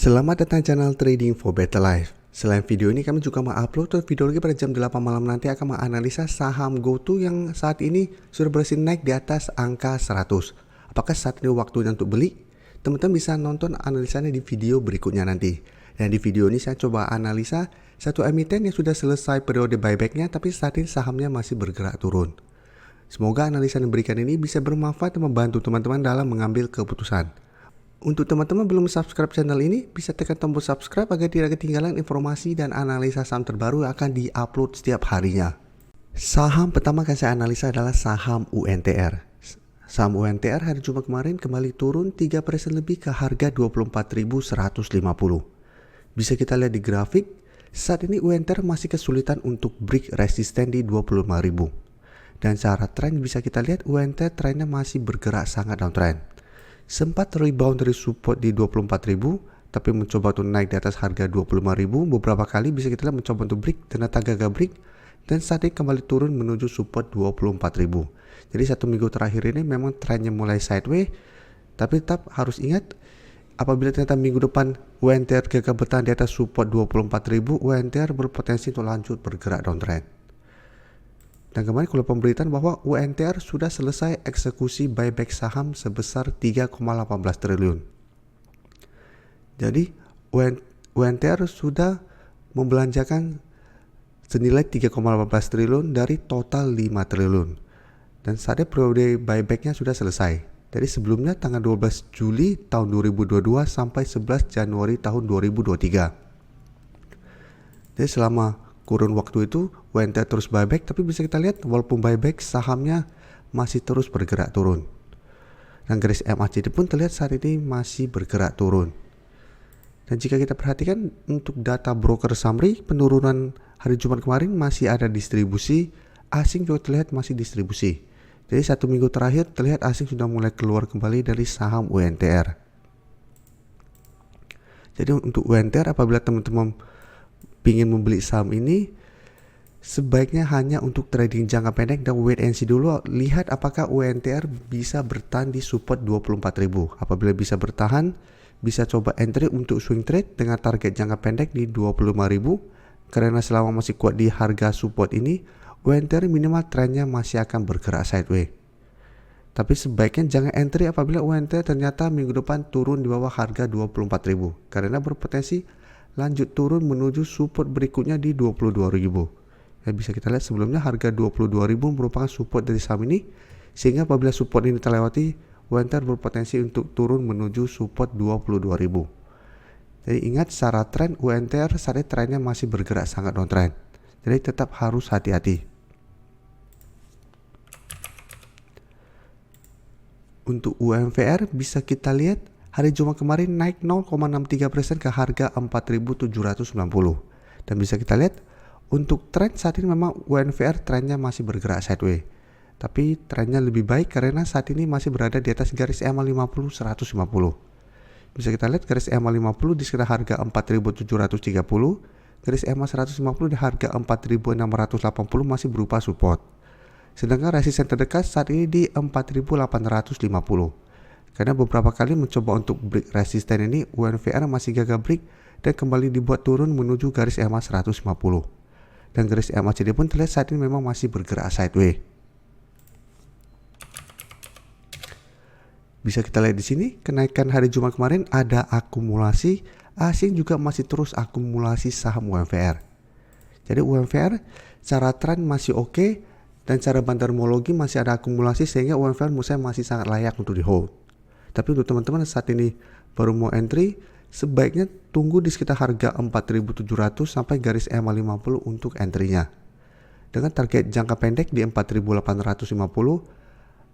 Selamat datang channel Trading for Better Life. Selain video ini kami juga mengupload video lagi pada jam 8 malam nanti akan menganalisa saham GoTo yang saat ini sudah berhasil naik di atas angka 100. Apakah saat ini waktunya untuk beli? Teman-teman bisa nonton analisanya di video berikutnya nanti. Dan di video ini saya coba analisa satu emiten yang sudah selesai periode buybacknya tapi saat ini sahamnya masih bergerak turun. Semoga analisa yang diberikan ini bisa bermanfaat dan membantu teman-teman dalam mengambil keputusan. Untuk teman-teman belum subscribe channel ini, bisa tekan tombol subscribe agar tidak ketinggalan informasi dan analisa saham terbaru yang akan di-upload setiap harinya. Saham pertama yang saya analisa adalah saham UNTR. Saham UNTR hari Jumat kemarin kembali turun 3% lebih ke harga 24.150. Bisa kita lihat di grafik, saat ini UNTR masih kesulitan untuk break resisten di 25.000. Dan secara tren bisa kita lihat UNTR trennya masih bergerak sangat downtrend. Sempat rebound dari support di 24.000 tapi mencoba untuk naik di atas harga 25.000 beberapa kali bisa kita lihat mencoba untuk break ternyata gagal break dan saat ini kembali turun menuju support 24.000. Jadi satu minggu terakhir ini memang trennya mulai sideways tapi tetap harus ingat apabila ternyata minggu depan UNTR gagal bertahan di atas support 24.000 UNTR berpotensi untuk lanjut bergerak downtrend. Dan kemarin keluar pemberitaan bahwa UNTR sudah selesai eksekusi buyback saham sebesar 3,18 triliun. Jadi UNTR sudah membelanjakan senilai 3,18 triliun dari total 5 triliun. Dan saat ini periode buybacknya sudah selesai. Jadi sebelumnya tanggal 12 Juli tahun 2022 sampai 11 Januari tahun 2023. Jadi selama kurun waktu itu UNTR terus buyback tapi bisa kita lihat walaupun buyback sahamnya masih terus bergerak turun. Dan garis MACD pun terlihat saat ini masih bergerak turun. Dan jika kita perhatikan untuk data broker summary penurunan hari Jumat kemarin masih ada distribusi, asing juga terlihat masih distribusi. Jadi satu minggu terakhir terlihat asing sudah mulai keluar kembali dari saham UNTR. Jadi untuk UNTR apabila teman-teman ingin membeli saham ini sebaiknya hanya untuk trading jangka pendek dan wait and see dulu, lihat apakah UNTR bisa bertahan di support 24.000. Apabila bisa bertahan, bisa coba entry untuk swing trade dengan target jangka pendek di 25.000 karena selama masih kuat di harga support ini UNTR minimal trennya masih akan bergerak sideways. Tapi sebaiknya jangan entry apabila UNTR ternyata minggu depan turun di bawah harga 24.000 karena berpotensi lanjut turun menuju support berikutnya di 22.000. Ya, bisa kita lihat sebelumnya harga 22.000 merupakan support dari saham ini sehingga apabila support ini terlewati UNTR berpotensi untuk turun menuju support 22.000. Jadi ingat secara tren UNTR saat ini trennya masih bergerak sangat downtrend. Jadi tetap harus hati-hati. Untuk UMVR bisa kita lihat hari Jumat kemarin naik 0,63% ke harga 4.790. Dan bisa kita lihat untuk tren saat ini memang UNVR trennya masih bergerak sideways. Tapi trennya lebih baik karena saat ini masih berada di atas garis EMA 50 150. Bisa kita lihat garis EMA 50 di sekitar harga 4.730, garis EMA 150 di harga 4.680 masih berupa support. Sedangkan resisten terdekat saat ini di 4.850. Karena beberapa kali mencoba untuk break resisten ini UNVR masih gagal break dan kembali dibuat turun menuju garis EMA 150. Dan garis MACD pun terlihat saat ini memang masih bergerak sideways. Bisa kita lihat di sini kenaikan hari Jumat kemarin ada akumulasi, asing juga masih terus akumulasi saham UMVR. Jadi UMVR secara tren masih oke dan secara bandarmologi masih ada akumulasi sehingga UMVR menurut saya masih sangat layak untuk di hold. Tapi untuk teman-teman saat ini baru mau entry, sebaiknya tunggu di sekitar harga 4.700 sampai garis EMA 50 untuk entry-nya. Dengan target jangka pendek di 4.850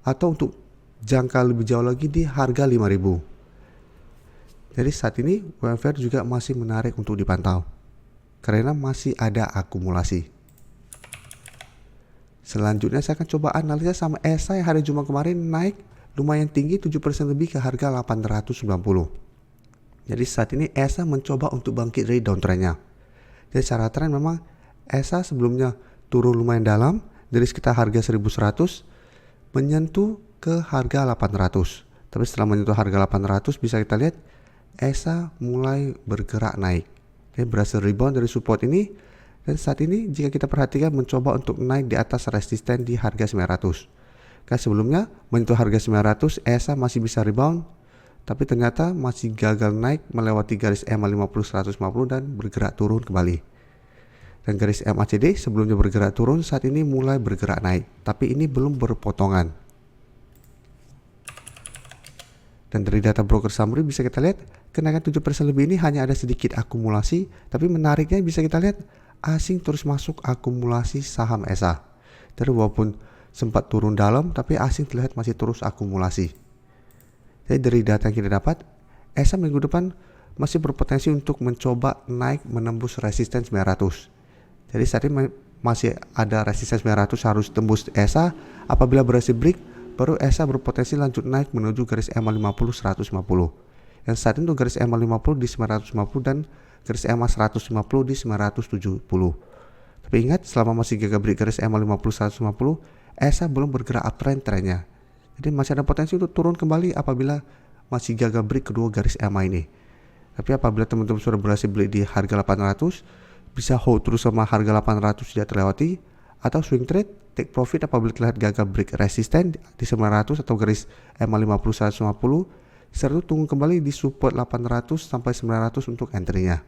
atau untuk jangka lebih jauh lagi di harga 5.000. Jadi saat ini UMVR juga masih menarik untuk dipantau karena masih ada akumulasi. Selanjutnya saya akan coba analisa sama ESA yang hari Jumat kemarin naik lumayan tinggi 7% lebih ke harga 890. Jadi saat ini ESA mencoba untuk bangkit dari downtrendnya. Jadi secara tren memang ESA sebelumnya turun lumayan dalam dari sekitar harga 1100 menyentuh ke harga 800. Tapi setelah menyentuh harga 800 bisa kita lihat ESA mulai bergerak naik. Dia berhasil rebound dari support ini, dan saat ini jika kita perhatikan mencoba untuk naik di atas resisten di harga 900. Kan sebelumnya menyentuh harga 900, ESA masih bisa rebound, tapi ternyata masih gagal naik melewati garis EMA 50-150 dan bergerak turun kembali. Dan garis MACD sebelumnya bergerak turun, saat ini mulai bergerak naik, tapi ini belum berpotongan. Dan dari data broker summary bisa kita lihat kenaikan 7% lebih ini hanya ada sedikit akumulasi, tapi menariknya bisa kita lihat asing terus masuk akumulasi saham ESA. Jadi walaupun sempat turun dalam, tapi asing terlihat masih terus akumulasi. Jadi dari data yang kita dapat, ESA minggu depan masih berpotensi untuk mencoba naik menembus resisten 900. Jadi saat ini masih ada resisten 900 harus tembus ESA. Apabila berhasil break, baru ESA berpotensi lanjut naik menuju garis EMA 50-150. Yang saat ini garis EMA 50 di 950 dan garis EMA 150 di 970. Tapi ingat, selama masih gagal break garis EMA 50-150, ESA belum bergerak uptrend trennya. Jadi masih ada potensi untuk turun kembali apabila masih gagal break kedua garis EMA ini. Tapi apabila teman-teman sudah berhasil beli di harga 800, bisa hold terus sama harga 800 tidak terlewati, atau swing trade, take profit apabila terlihat gagal break resisten di 900 atau garis EMA 50-150, serta tunggu kembali di support 800 sampai 900 untuk entry-nya.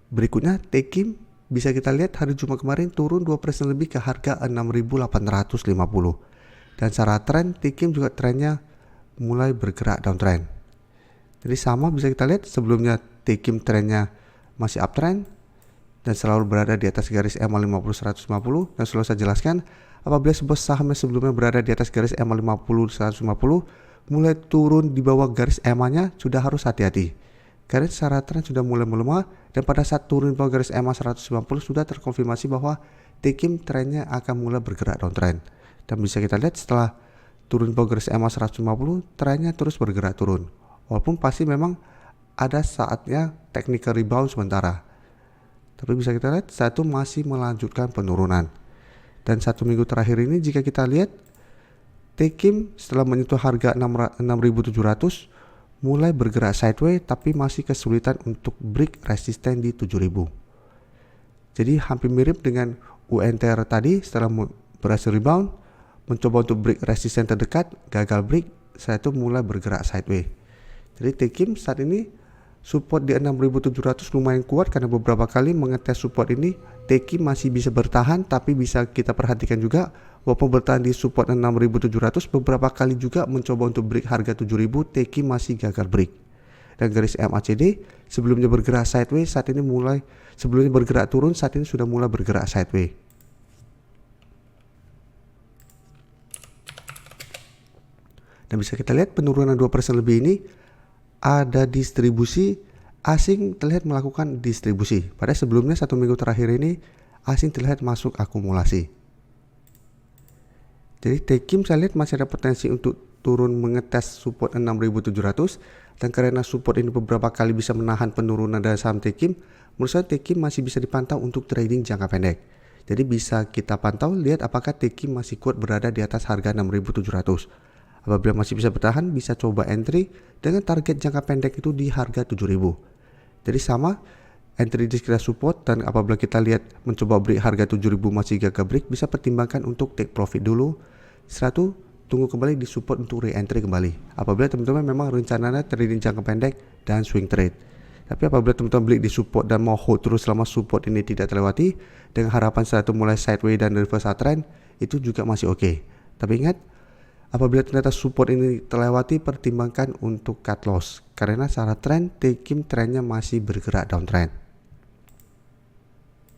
Berikutnya, Tekim bisa kita lihat hari Jumat kemarin turun 2% lebih ke harga 6.850. Dan secara tren, Tekim juga trennya mulai bergerak downtrend. Jadi sama bisa kita lihat sebelumnya Tekim trennya masih uptrend dan selalu berada di atas garis EMA 50-150. Dan selalu saya jelaskan, apabila sebuah saham yang sebelumnya berada di atas garis EMA 50-150 mulai turun di bawah garis EMA-nya, sudah harus hati-hati. Karena secara tren sudah mulai melemah, dan pada saat turun di bawah garis EMA 190 sudah terkonfirmasi bahwa Tekim trennya akan mulai bergerak downtrend. Dan bisa kita lihat setelah turun di bawah garis EMA 150, trennya terus bergerak turun. Walaupun pasti memang ada saatnya technical rebound sementara. Tapi bisa kita lihat saat itu masih melanjutkan penurunan. Dan 1 minggu terakhir ini jika kita lihat, Tekim setelah menyentuh harga 6.700 mulai bergerak sideways, tapi masih kesulitan untuk break resisten di 7.000. Jadi hampir mirip dengan UNTR tadi, setelah berhasil rebound, mencoba untuk break resisten terdekat, gagal break, saya itu mulai bergerak sideways. Jadi Tekim saat ini support di 6.700 lumayan kuat karena beberapa kali mengetes support ini. Tekim masih bisa bertahan, tapi bisa kita perhatikan juga walaupun bertahan di support 6.700, beberapa kali juga mencoba untuk break harga 7.000, Tekim masih gagal break. Dan garis MACD sebelumnya bergerak sideways, saat ini sebelumnya bergerak turun, saat ini sudah mulai bergerak sideways. Dan bisa kita lihat penurunan 2% lebih ini ada distribusi, asing terlihat melakukan distribusi. Pada sebelumnya 1 minggu terakhir ini asing terlihat masuk akumulasi. Jadi Tekim saya lihat masih ada potensi untuk turun mengetes support 6.700, dan karena support ini beberapa kali bisa menahan penurunan dari saham Tekim, menurut saya Tekim masih bisa dipantau untuk trading jangka pendek. Jadi bisa kita pantau, lihat apakah Tekim masih kuat berada di atas harga 6.700. Apabila masih bisa bertahan, bisa coba entry dengan target jangka pendek itu di harga 7.000. Jadi sama, entry di sekitar support, dan apabila kita lihat mencoba break harga 7.000 masih gagal break, bisa pertimbangkan untuk take profit dulu. Setelah itu tunggu kembali di support untuk re-entry kembali. Apabila teman-teman memang rencananya trading jangka pendek dan swing trade. Tapi apabila teman-teman beli di support dan mau hold terus selama support ini tidak terlewati, dengan harapan setelah itu mulai sideways dan reversal trend, itu juga masih oke. Tapi ingat, apabila ternyata support ini terlewati, pertimbangkan untuk cut loss. Karena secara tren, Tekim trennya masih bergerak downtrend.